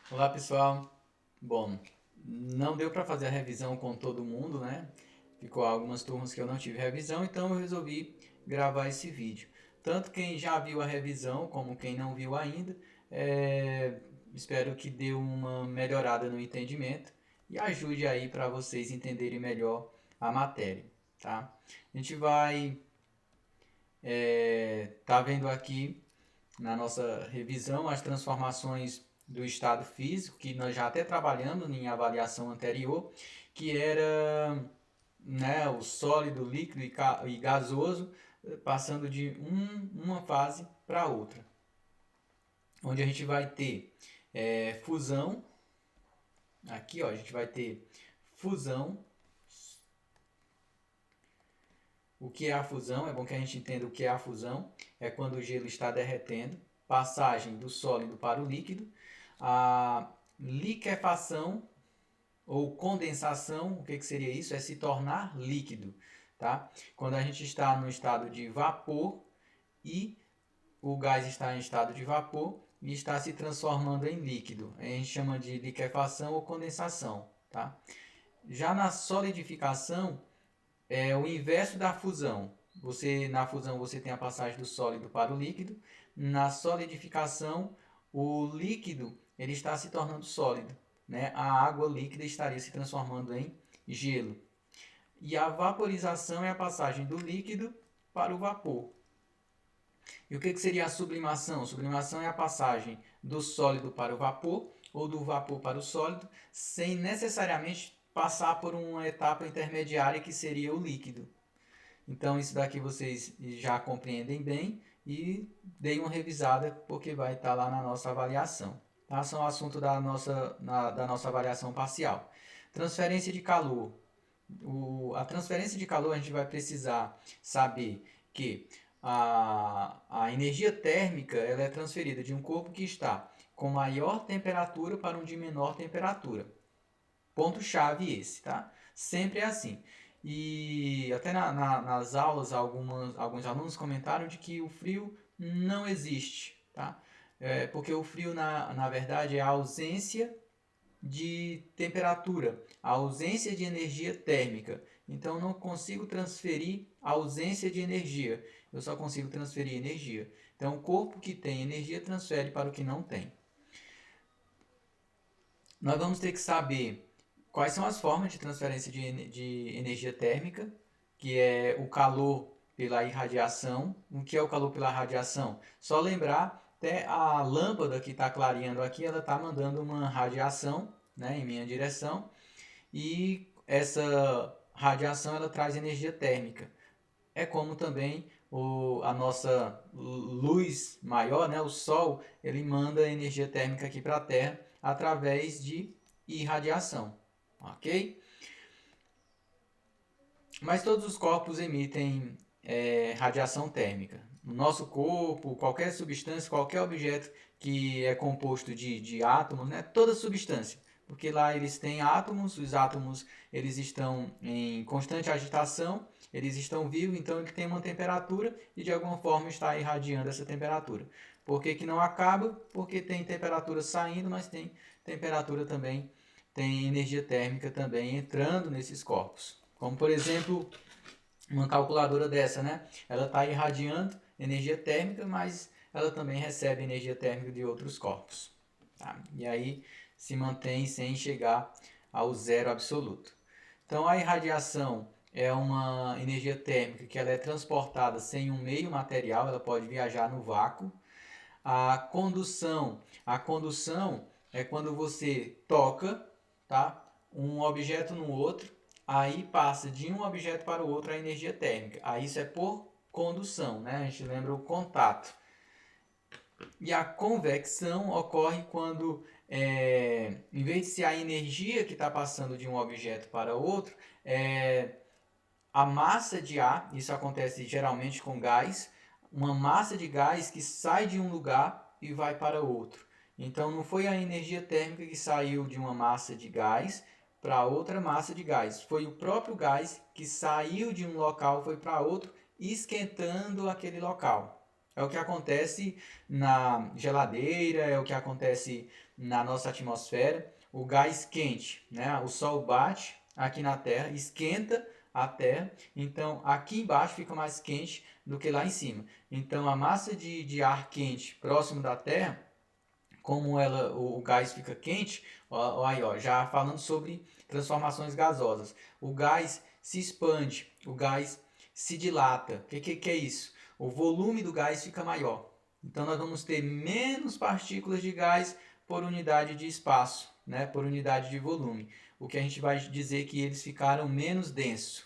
Olá pessoal, bom, não deu para fazer a revisão com todo mundo, né? Ficou algumas turmas que eu não tive revisão, então eu resolvi gravar esse vídeo. Tanto quem já viu a revisão como quem não viu ainda, espero que dê uma melhorada no entendimento e ajude aí para vocês entenderem melhor a matéria, tá? A gente vai tá vendo aqui na nossa revisão as transformações do estado físico, que nós já até trabalhamos em avaliação anterior, que era, né, o sólido, líquido e gasoso, passando de uma fase para outra. Onde a gente vai ter fusão, aqui ó, a gente vai ter fusão. O que é a fusão? É bom que a gente entenda o que é a fusão. É quando o gelo está derretendo, passagem do sólido para o líquido. A liquefação ou condensação, o que seria isso? É se tornar líquido, tá? Quando a gente está no estado de vapor e o gás está em estado de vapor e está se transformando em líquido. A gente chama de liquefação ou condensação, tá? Já na solidificação, é o inverso da fusão. Na fusão você tem a passagem do sólido para o líquido. Na solidificação, o líquido ele está se tornando sólido, né? A água líquida estaria se transformando em gelo. E a vaporização é a passagem do líquido para o vapor. E o que seria a sublimação? Sublimação é a passagem do sólido para o vapor ou do vapor para o sólido, sem necessariamente passar por uma etapa intermediária que seria o líquido. Então, isso daqui vocês já compreendem bem e deem uma revisada porque vai estar lá na nossa avaliação. Tá? São assunto da nossa avaliação parcial. Transferência de calor. A transferência de calor a gente vai precisar saber que a energia térmica ela é transferida de um corpo que está com maior temperatura para um de menor temperatura. Ponto-chave esse, tá? Sempre é assim. E até nas aulas, alguns alunos comentaram de que o frio não existe, tá? Porque o frio, na verdade, é a ausência de temperatura, a ausência de energia térmica. Então, não consigo transferir a ausência de energia, eu só consigo transferir energia. Então, o corpo que tem energia transfere para o que não tem. Nós vamos ter que saber quais são as formas de transferência de energia térmica, que é o calor pela irradiação. O que é o calor pela radiação? Só lembrar, até a lâmpada que está clareando aqui, ela está mandando uma radiação, né, em minha direção, e essa radiação ela traz energia térmica. É como também a nossa luz maior, né, o Sol, ele manda energia térmica aqui para a Terra através de irradiação, ok? Mas todos os corpos emitem radiação térmica. No nosso corpo, qualquer substância, qualquer objeto que é composto de átomos, né, toda substância, porque lá eles têm átomos, os átomos eles estão em constante agitação, eles estão vivos, então ele tem uma temperatura e de alguma forma está irradiando essa temperatura. Por que, que não acaba? Porque tem temperatura saindo, mas tem temperatura também, tem energia térmica também entrando nesses corpos. Como por exemplo, uma calculadora dessa, né? Ela está irradiando energia térmica, mas ela também recebe energia térmica de outros corpos. Tá? E aí se mantém sem chegar ao zero absoluto. Então a irradiação é uma energia térmica que ela é transportada sem um meio material, ela pode viajar no vácuo. A condução é quando você toca, tá, um objeto no outro, aí passa de um objeto para o outro a energia térmica. Aí isso é por condução, né? A gente lembra o contato. E a convecção ocorre quando, em vez de ser a energia que está passando de um objeto para outro, a massa de ar, isso acontece geralmente com gás, uma massa de gás que sai de um lugar e vai para outro. Então não foi a energia térmica que saiu de uma massa de gás para outra massa de gás, foi o próprio gás que saiu de um local foi para outro, esquentando aquele local. É o que acontece na geladeira, é o que acontece na nossa atmosfera. O gás quente, né? O Sol bate aqui na Terra, esquenta a Terra, então aqui embaixo fica mais quente do que lá em cima. Então a massa de ar quente próximo da Terra, como o gás fica quente, aí, ó, já falando sobre transformações gasosas, o gás se expande, o gás se dilata. O que é isso? O volume do gás fica maior. Então nós vamos ter menos partículas de gás por unidade de espaço, né, por unidade de volume. O que a gente vai dizer que eles ficaram menos densos.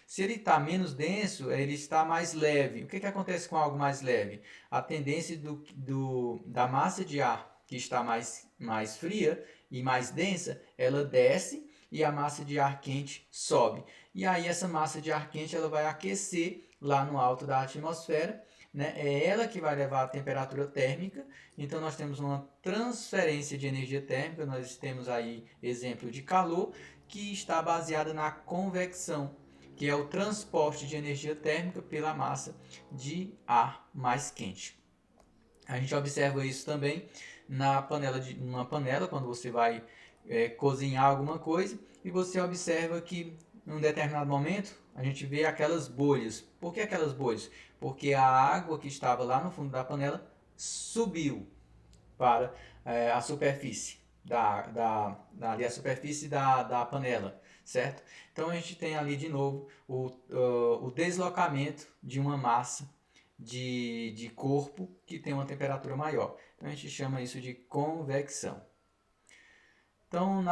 Se ele está menos denso, ele está mais leve. O que acontece com algo mais leve? A tendência da massa de ar que está mais fria e mais densa, ela desce e a massa de ar quente sobe. E aí essa massa de ar quente ela vai aquecer lá no alto da atmosfera, né? É ela que vai levar a temperatura térmica. Então nós temos uma transferência de energia térmica, nós temos aí exemplo de calor, que está baseada na convecção, que é o transporte de energia térmica pela massa de ar mais quente. A gente observa isso também numa panela, quando você vai cozinhar alguma coisa, e você observa que em um determinado momento a gente vê aquelas bolhas. Por que aquelas bolhas? Porque a água que estava lá no fundo da panela subiu para a superfície a superfície da panela, certo? Então a gente tem ali de novo o deslocamento de uma massa de corpo que tem uma temperatura maior. Então a gente chama isso de convecção. Então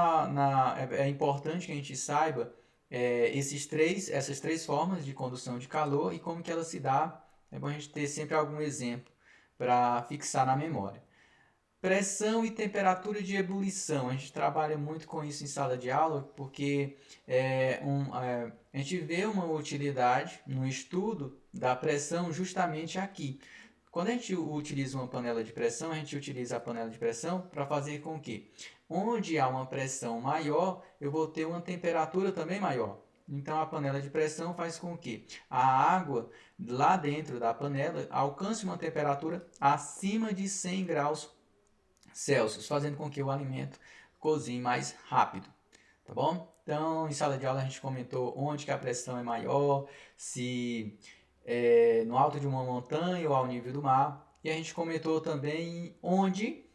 é importante que a gente saiba essas três formas de condução de calor e como que ela se dá. É bom a gente ter sempre algum exemplo para fixar na memória. Pressão e temperatura de ebulição. A gente trabalha muito com isso em sala de aula porque a gente vê uma utilidade no estudo da pressão justamente aqui. Quando a gente utiliza uma panela de pressão, a gente utiliza a panela de pressão para fazer com que, onde há uma pressão maior, eu vou ter uma temperatura também maior. Então a panela de pressão faz com que a água lá dentro da panela alcance uma temperatura acima de 100 graus Celsius, fazendo com que o alimento cozinhe mais rápido, tá bom? Então, em sala de aula a gente comentou onde que a pressão é maior, se é no alto de uma montanha ou ao nível do mar, e a gente comentou também onde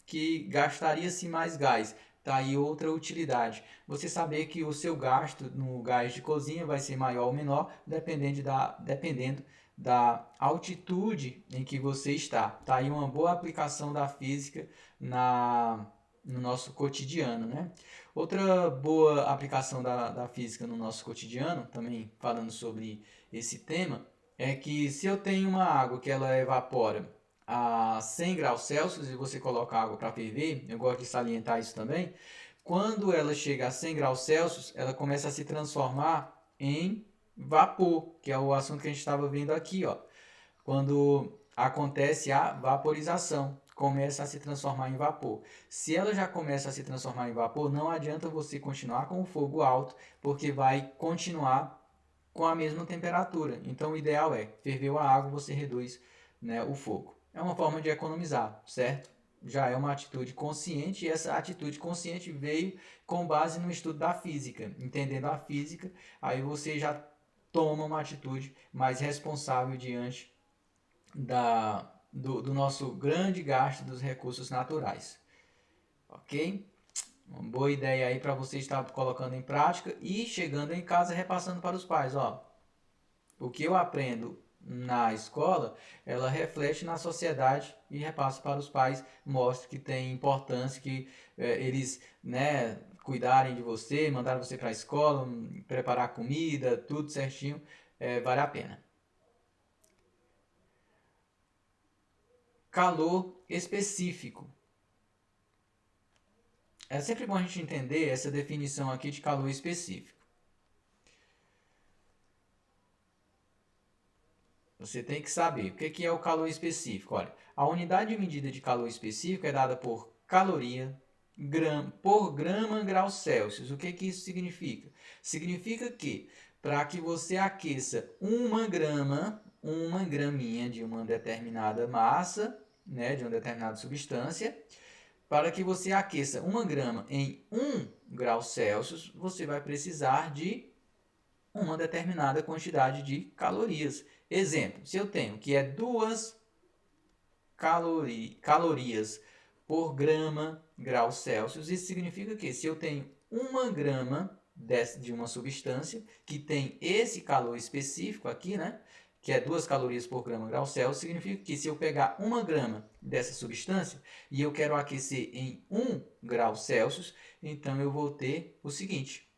que gastaria-se mais gás. Tá aí outra utilidade. Você saber que o seu gasto no gás de cozinha vai ser maior ou menor, dependendo da altitude em que você está. Tá aí uma boa aplicação da física no nosso cotidiano, né? Outra boa aplicação da física no nosso cotidiano, também falando sobre esse tema, é que se eu tenho uma água que ela evapora a 100 graus Celsius e você coloca água para ferver, eu gosto de salientar isso também, quando ela chega a 100 graus Celsius, ela começa a se transformar em vapor, que é o assunto que a gente estava vendo aqui, ó. Quando acontece a vaporização, começa a se transformar em vapor. Se ela já começa a se transformar em vapor, não adianta você continuar com o fogo alto, porque vai continuar com a mesma temperatura. Então o ideal é, ferveu a água, você reduz, né, o fogo. É uma forma de economizar, certo? Já é uma atitude consciente e essa atitude consciente veio com base no estudo da física. Entendendo a física, aí você já toma uma atitude mais responsável diante do nosso grande gasto dos recursos naturais. Ok? Uma boa ideia aí para você estar colocando em prática e chegando em casa repassando para os pais. Ó, o que eu aprendo na escola, ela reflete na sociedade e repassa para os pais, mostra que tem importância, que eles, né, cuidarem de você, mandar você para a escola, preparar comida, tudo certinho, vale a pena. Calor específico. É sempre bom a gente entender essa definição aqui de calor específico. Você tem que saber o que é o calor específico. Olha, a unidade de medida de calor específico é dada por caloria por grama graus Celsius. O que isso significa? Significa que para que você aqueça 1 grama uma graminha de uma determinada massa, né, de uma determinada substância. Para que você aqueça 1 grama em 1 grau Celsius, você vai precisar de uma determinada quantidade de calorias. Exemplo, se eu tenho que é 2 calorias por grama grau Celsius, isso significa que se eu tenho 1 grama de uma substância que tem esse calor específico aqui, né, que é 2 calorias por grama grau Celsius, significa que se eu pegar 1 grama dessa substância e eu quero aquecer em 1 grau Celsius, então eu vou ter o seguinte: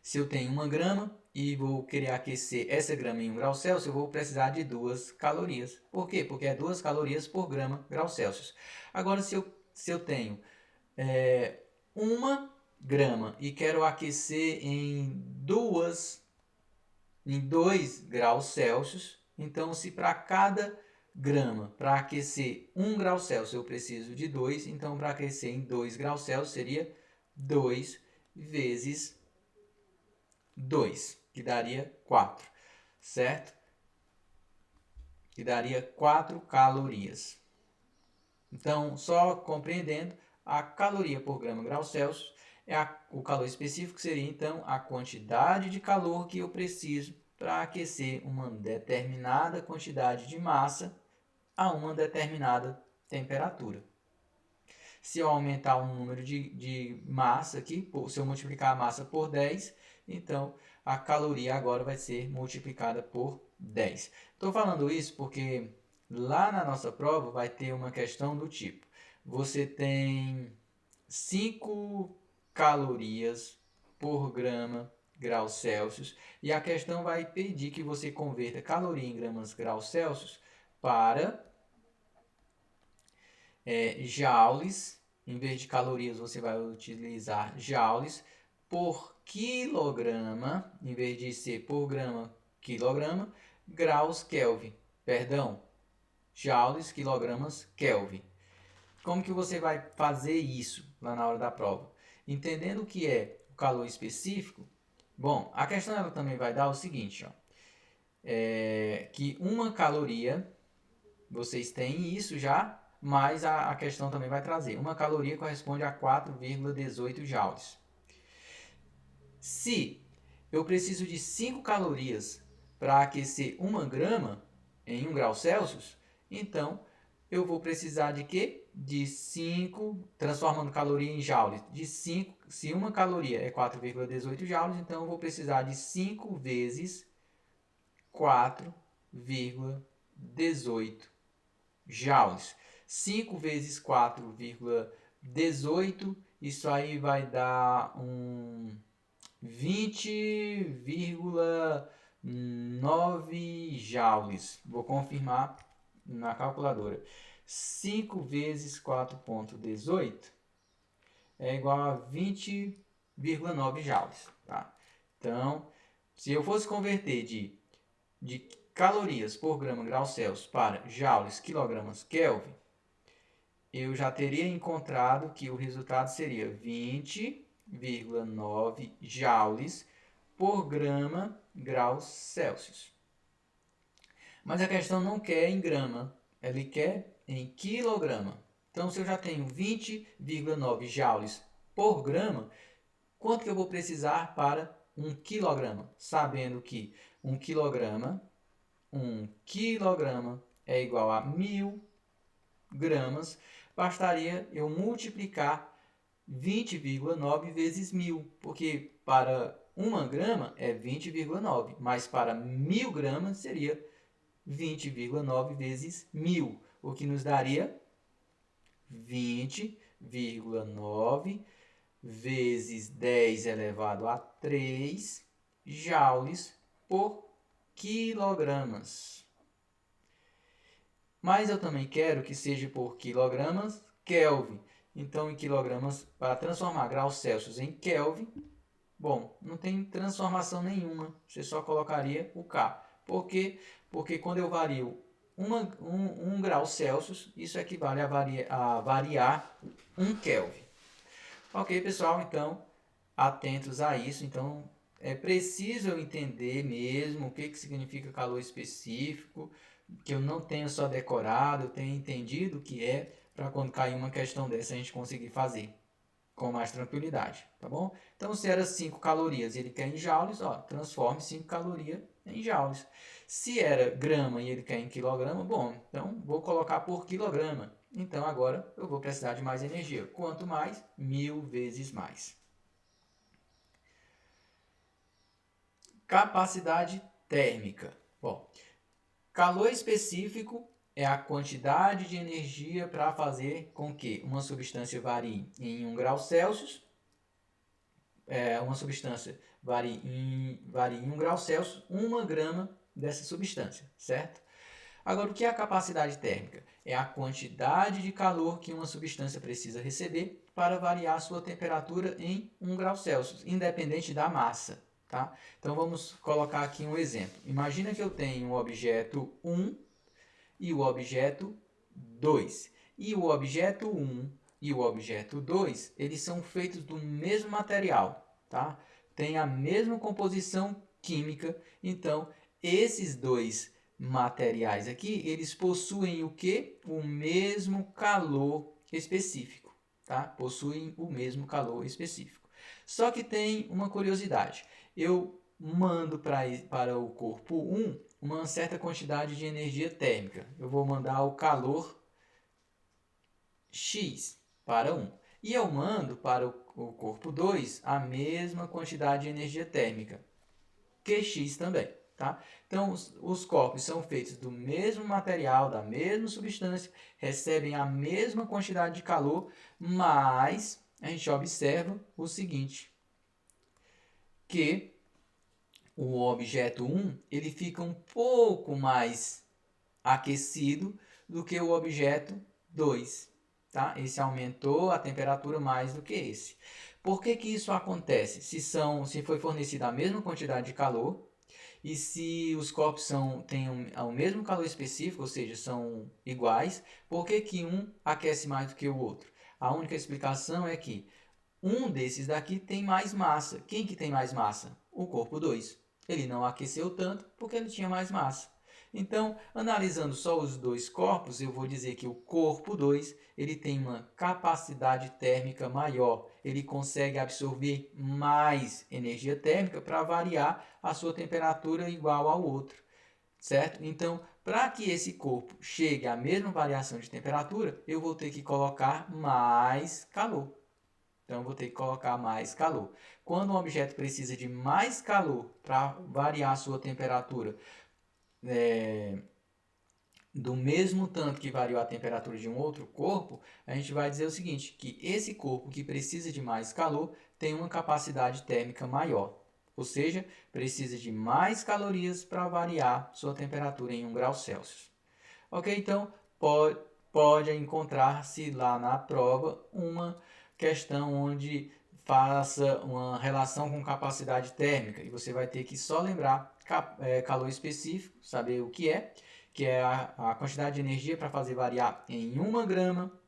se eu tenho 1 grama e vou querer aquecer essa grama em 1 grau Celsius, eu vou precisar de 2 calorias. Por quê? Porque é 2 calorias por grama grau Celsius. Agora, se eu tenho 1 grama e quero aquecer em 2 graus Celsius, então se para cada grama, para aquecer 1 grau Celsius, eu preciso de 2, então para aquecer em 2 graus Celsius seria 2 vezes 2, que daria 4, certo? Que daria 4 calorias. Então, só compreendendo, a caloria por grama grau Celsius é o calor específico, seria então a quantidade de calor que eu preciso para aquecer uma determinada quantidade de massa a uma determinada temperatura. Se eu aumentar o número de massa aqui, se eu multiplicar a massa por 10, então a caloria agora vai ser multiplicada por 10. Estou falando isso porque lá na nossa prova vai ter uma questão do tipo: você tem 5 calorias por grama grau Celsius e a questão vai pedir que você converta caloria em gramas grau Celsius para joules. Em vez de calorias, você vai utilizar joules por quilograma, em vez de ser por grama, quilograma, graus Kelvin. Perdão, joules, quilogramas, Kelvin. Como que você vai fazer isso lá na hora da prova? Entendendo o que é o calor específico, bom, a questão ela também vai dar o seguinte, ó, que 1 caloria, vocês têm isso já, mas a questão também vai trazer. 1 caloria corresponde a 4,18 joules. Se eu preciso de 5 calorias para aquecer 1 grama em 1 grau Celsius, então eu vou precisar de quê? De 5, transformando caloria em joules, de 5, se 1 caloria é 4,18 joules, então eu vou precisar de 5 vezes 4,18 joules. 5 vezes 4,18, isso aí vai dar 20,9 joules. Vou confirmar na calculadora. 5 vezes 4,18 é igual a 20,9 joules. Tá? Então, se eu fosse converter de calorias por grama grau Celsius para joules, quilogramas, Kelvin, eu já teria encontrado que o resultado seria 20,9 joules por grama grau Celsius. Mas a questão não quer em grama, ele quer em quilograma. Então, se eu já tenho 20,9 joules por grama, quanto que eu vou precisar para 1 quilograma? Sabendo que 1 quilograma é igual a 1.000 gramas, bastaria eu multiplicar 20,9 vezes 1.000, porque para 1 grama é 20,9, mas para 1.000 gramas seria 20,9 vezes 1.000, o que nos daria 20,9 vezes 10 elevado a 3 joules por quilogramas. Mas eu também quero que seja por quilogramas Kelvin. Então, em quilogramas, para transformar graus Celsius em Kelvin, bom, não tem transformação nenhuma. Você só colocaria o K. Por quê? Porque quando eu vario 1 grau Celsius, isso equivale a variar 1 Kelvin. Ok, pessoal? Então, atentos a isso. Então, é preciso eu entender mesmo o que significa calor específico, que eu não tenho só decorado, eu tenho entendido o que é, para quando cair uma questão dessa a gente conseguir fazer com mais tranquilidade, tá bom? Então, se era 5 calorias e ele quer em joules, ó, transforme 5 calorias em joules. Se era grama e ele quer em quilograma, bom, então vou colocar por quilograma. Então, agora eu vou precisar de mais energia. Quanto mais? 1000 vezes mais. Capacidade térmica. Bom, calor específico é a quantidade de energia para fazer com que uma substância varie em 1 grau Celsius. Uma substância varie em 1 grau Celsius, 1 grama dessa substância, certo? Agora, o que é a capacidade térmica? É a quantidade de calor que uma substância precisa receber para variar a sua temperatura em 1 grau Celsius, independente da massa. Tá? Então, vamos colocar aqui um exemplo. Imagina que eu tenho o objeto 1 e o objeto 2. E o objeto 1 e o objeto 2, eles são feitos do mesmo material, tá? Tem a mesma composição química, então esses dois materiais aqui, eles possuem o que? O mesmo calor específico, tá? Possuem o mesmo calor específico. Só que tem uma curiosidade. Eu mando para o corpo 1 uma certa quantidade de energia térmica. Eu vou mandar o calor X para 1. E eu mando para o corpo 2 a mesma quantidade de energia térmica, QX também. Tá? Então, os corpos são feitos do mesmo material, da mesma substância, recebem a mesma quantidade de calor, mas a gente observa o seguinte, que o objeto 1 ele fica um pouco mais aquecido do que o objeto 2. Tá? Esse aumentou a temperatura mais do que esse. Por que isso acontece? Se foi fornecida a mesma quantidade de calor e se os corpos têm o mesmo calor específico, ou seja, são iguais, por que um aquece mais do que o outro? A única explicação é que um desses daqui tem mais massa. Quem que tem mais massa? O corpo 2. Ele não aqueceu tanto porque ele tinha mais massa. Então, analisando só os dois corpos, eu vou dizer que o corpo 2 ele tem uma capacidade térmica maior. Ele consegue absorver mais energia térmica para variar a sua temperatura igual ao outro. Certo? Então, para que esse corpo chegue à mesma variação de temperatura, eu vou ter que colocar mais calor. Então, eu vou ter que colocar mais calor. Quando um objeto precisa de mais calor para variar a sua temperatura do mesmo tanto que variou a temperatura de um outro corpo, a gente vai dizer o seguinte, que esse corpo que precisa de mais calor tem uma capacidade térmica maior. Ou seja, precisa de mais calorias para variar sua temperatura em 1 grau Celsius. Ok? Então, pode encontrar-se lá na prova uma questão onde faça uma relação com capacidade térmica e você vai ter que só lembrar calor específico, saber o que é a quantidade de energia para fazer variar em 1 grama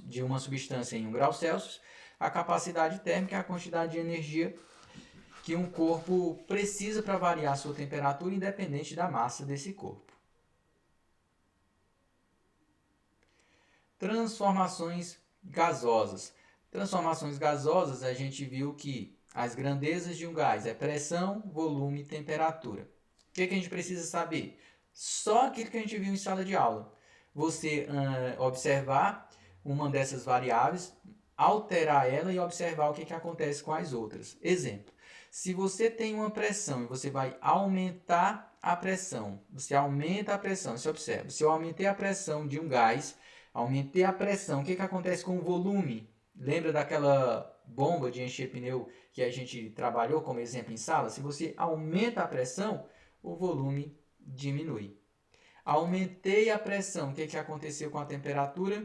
de uma substância em 1 grau Celsius. A capacidade térmica é a quantidade de energia que um corpo precisa para variar sua temperatura independente da massa desse corpo. Transformações gasosas. Transformações gasosas, a gente viu que as grandezas de um gás é pressão, volume e temperatura. O que a gente precisa saber? Só aquilo que a gente viu em sala de aula. Você observar uma dessas variáveis, alterar ela e observar o que acontece com as outras. Exemplo, se você tem uma pressão e você vai aumentar a pressão, você aumenta a pressão, você observa, se eu aumentei a pressão de um gás, aumentei a pressão, o que acontece com o volume? Lembra daquela bomba de encher pneu que a gente trabalhou como exemplo em sala? Se você aumenta a pressão, o volume diminui. Aumentei a pressão, o que aconteceu com a temperatura?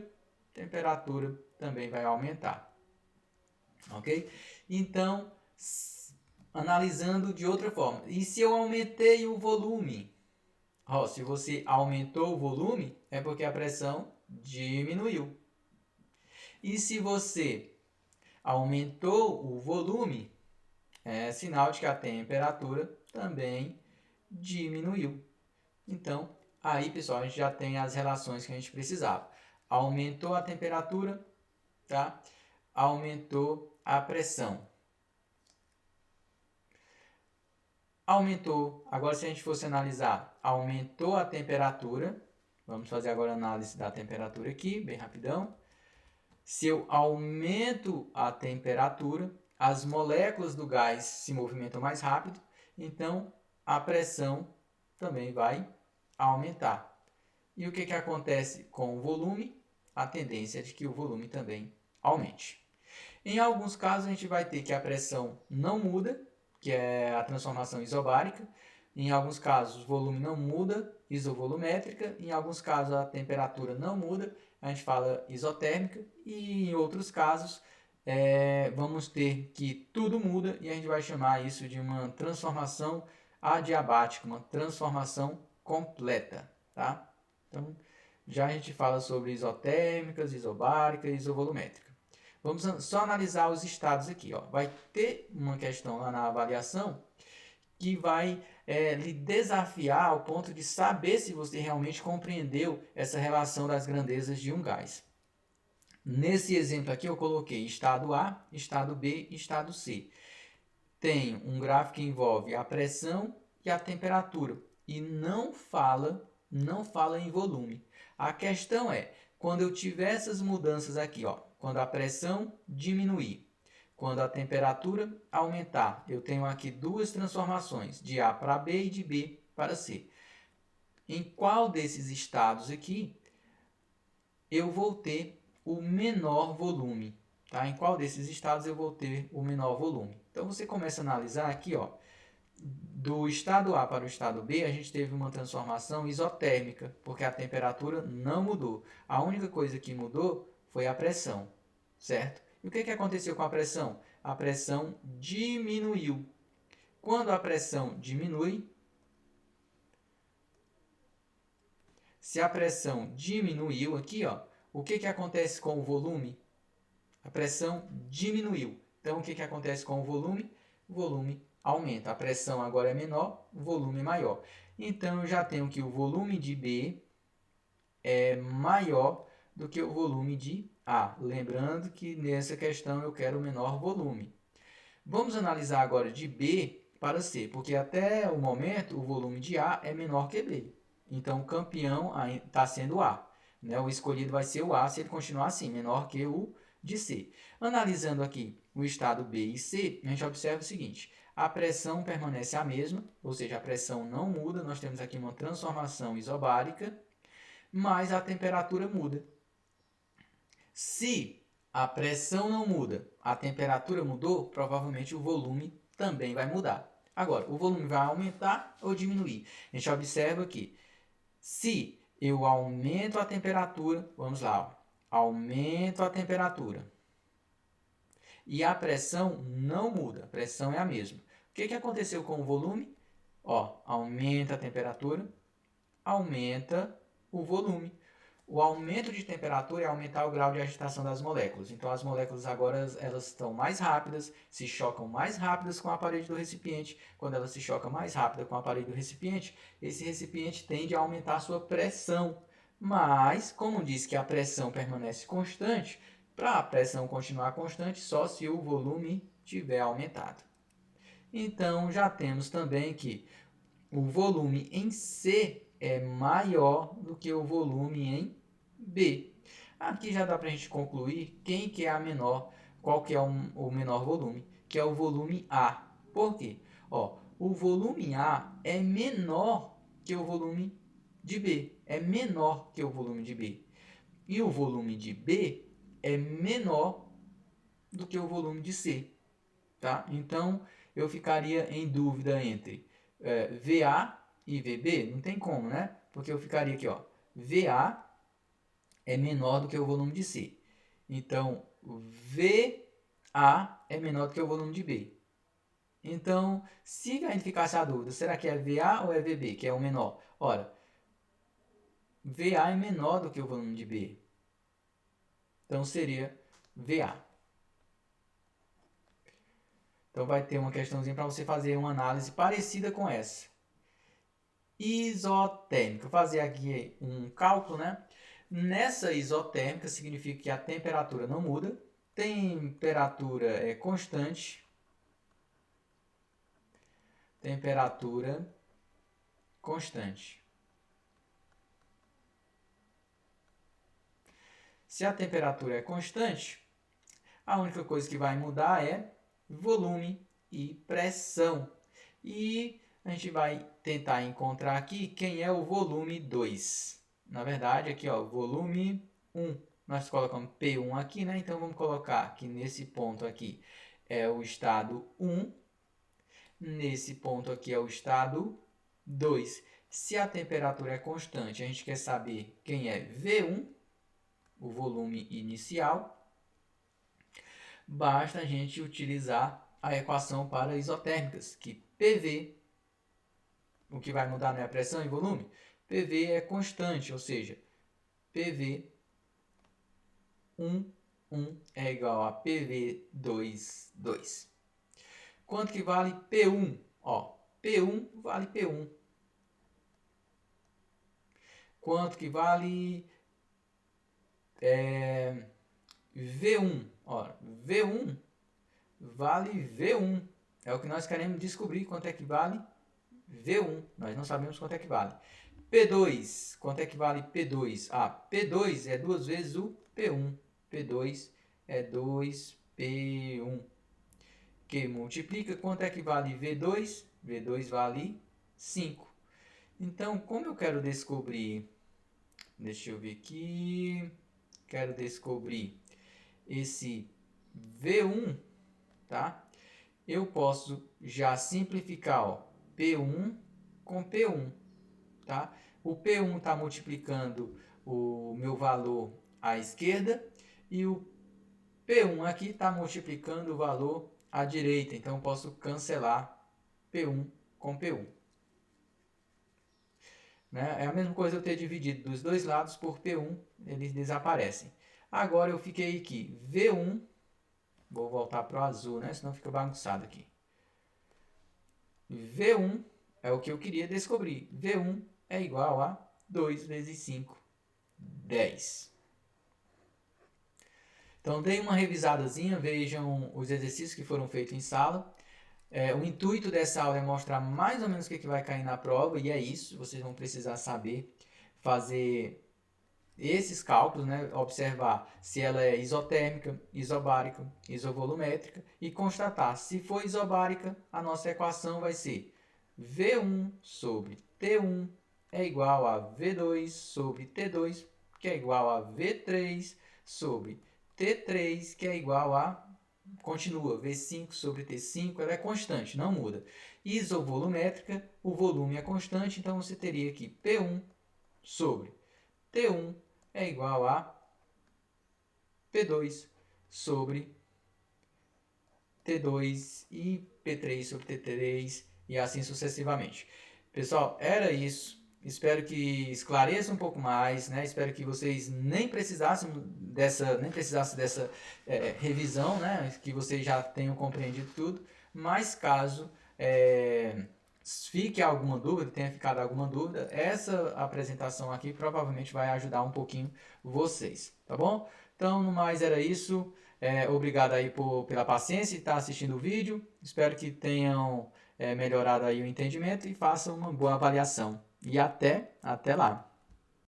A temperatura também vai aumentar. Ok? Então, analisando de outra forma. E se eu aumentei o volume? Se você aumentou o volume, é porque a pressão diminuiu. E se você aumentou o volume, É sinal de que a temperatura também diminuiu. Então, aí, pessoal, a gente já tem as relações que a gente precisava. Aumentou a temperatura, tá? Aumentou a pressão. Aumentou, agora se a gente fosse analisar, aumentou a temperatura. Vamos fazer agora a análise da temperatura aqui, bem rapidão. Se eu aumento a temperatura, as moléculas do gás se movimentam mais rápido, então a pressão também vai aumentar. E o que acontece com o volume? A tendência é de que o volume também aumente. Em alguns casos, a gente vai ter que a pressão não muda, que é a transformação isobárica. Em alguns casos, o volume não muda, isovolumétrica. Em alguns casos, a temperatura não muda, a gente fala isotérmica. E em outros casos, vamos ter que tudo muda e a gente vai chamar isso de uma transformação adiabática, uma transformação completa, tá? Então, já a gente fala sobre isotérmicas, isobárica e isovolumétrica. Vamos só analisar os estados aqui. Ó. Vai ter uma questão lá na avaliação que vai lhe desafiar ao ponto de saber se você realmente compreendeu essa relação das grandezas de um gás. Nesse exemplo aqui eu coloquei estado A, estado B e estado C. Tem um gráfico que envolve a pressão e a temperatura e não fala em volume. A questão é, quando eu tiver essas mudanças aqui, ó, quando a pressão diminuir, quando a temperatura aumentar, eu tenho aqui duas transformações, de A para B e de B para C. Em qual desses estados aqui eu vou ter o menor volume? Tá? Em qual desses estados eu vou ter o menor volume? Então você começa a analisar aqui, ó, do estado A para o estado B, a gente teve uma transformação isotérmica, porque a temperatura não mudou. A única coisa que mudou foi a pressão, certo? E o que aconteceu com a pressão? A pressão diminuiu. Quando a pressão diminui, se a pressão diminuiu aqui, ó, o que acontece com o volume? A pressão diminuiu. Então, o que acontece com o volume? O volume aumenta. A pressão agora é menor, o volume é maior. Então, eu já tenho que o volume de B é maior do que o volume de A. Lembrando que nessa questão eu quero o menor volume. Vamos analisar agora de B para C, porque até o momento o volume de A é menor que B. Então, o campeão está sendo A. Né? O escolhido vai ser o A se ele continuar assim, menor que o de C. Analisando aqui o estado B e C, a gente observa o seguinte: a pressão permanece a mesma, ou seja, a pressão não muda, nós temos aqui uma transformação isobárica, mas a temperatura muda. Se a pressão não muda, a temperatura mudou, provavelmente o volume também vai mudar. Agora, o volume vai aumentar ou diminuir? A gente observa aqui, se eu aumento a temperatura, vamos lá, ó, aumento a temperatura e a pressão não muda, a pressão é a mesma. O que aconteceu com o volume? Ó, aumenta a temperatura, aumenta o volume. O aumento de temperatura é aumentar o grau de agitação das moléculas. Então, as moléculas agora elas estão mais rápidas, se chocam mais rápidas com a parede do recipiente. Quando ela se choca mais rápida com a parede do recipiente, esse recipiente tende a aumentar a sua pressão. Mas, como diz que a pressão permanece constante, para a pressão continuar constante, só se o volume tiver aumentado. Então, já temos também que o volume em C é maior do que o volume em B. Aqui já dá para a gente concluir quem que é a menor, qual que é o menor volume, que é o volume A. Por quê? Ó, o volume A é menor que o volume de B, é menor que o volume de B. E o volume de B é menor do que o volume de C. Tá? Então, eu ficaria em dúvida entre VA e VB, não tem como, né? Porque eu ficaria aqui, ó, VA é menor do que o volume de C. Então, VA é menor do que o volume de B. Então, se a gente ficasse a dúvida, será que é VA ou é VB, que é o menor? Ora, VA é menor do que o volume de B. Então, seria VA. Então vai ter uma questãozinha para você fazer uma análise parecida com essa. Isotérmica. Vou fazer aqui um cálculo, né? Nessa isotérmica significa que a temperatura não muda, temperatura é constante, temperatura constante. Se a temperatura é constante, a única coisa que vai mudar é volume e pressão. E a gente vai tentar encontrar aqui quem é o volume 2. Na verdade, aqui, ó, volume 1. Nós colocamos P1 aqui, né? Então, vamos colocar que nesse ponto aqui é o estado 1. Nesse ponto aqui é o estado 2. Se a temperatura é constante, a gente quer saber quem é V1, o volume inicial. Basta a gente utilizar a equação para isotérmicas, que PV, o que vai mudar não é a pressão e volume, PV é constante, ou seja, PV 1 é igual a PV 2. Quanto que vale P1? Ó, P1 vale P1. Quanto que vale V1? Ó, V1 vale V1. É o que nós queremos descobrir, quanto é que vale V1. Nós não sabemos quanto é que vale. P2, quanto é que vale P2? Ah, P2 é 2 vezes o P1. P2 é 2P1. Que multiplica, quanto é que vale V2? V2 vale 5. Então, como eu quero descobrir... Deixa eu ver aqui... Quero descobrir esse V1, tá? Eu posso já simplificar, ó, P1 com P1, tá? O P1 está multiplicando o meu valor à esquerda e o P1 aqui está multiplicando o valor à direita. Então, eu posso cancelar P1 com P1. Né? É a mesma coisa eu ter dividido dos dois lados por P1, eles desaparecem. Agora eu fiquei aqui, V1, vou voltar para o azul, né? Senão fica bagunçado aqui. V1 é o que eu queria descobrir. V1 é igual a 2 vezes 5, 10. Então, dei uma revisadazinha, vejam os exercícios que foram feitos em sala. O intuito dessa aula é mostrar mais ou menos o que vai cair na prova, e é isso, vocês vão precisar saber fazer esses cálculos, né? Observar se ela é isotérmica, isobárica, isovolumétrica e constatar se for isobárica, a nossa equação vai ser V1 sobre T1 é igual a V2 sobre T2, que é igual a V3 sobre T3, que é igual a... Continua, V5 sobre T5, ela é constante, não muda. Isovolumétrica, o volume é constante, então você teria aqui P1 sobre T1 é igual a P2 sobre T2 e P3 sobre T3 e assim sucessivamente. Pessoal, era isso. Espero que esclareça um pouco mais, né? Espero que vocês nem precisassem dessa revisão, né? Que vocês já tenham compreendido tudo. Mas caso fique alguma dúvida, tenha ficado alguma dúvida, essa apresentação aqui provavelmente vai ajudar um pouquinho vocês, tá bom? Então, no mais era isso. Obrigado aí pela paciência e estar assistindo o vídeo. Espero que tenham melhorado aí o entendimento e façam uma boa avaliação. E até lá!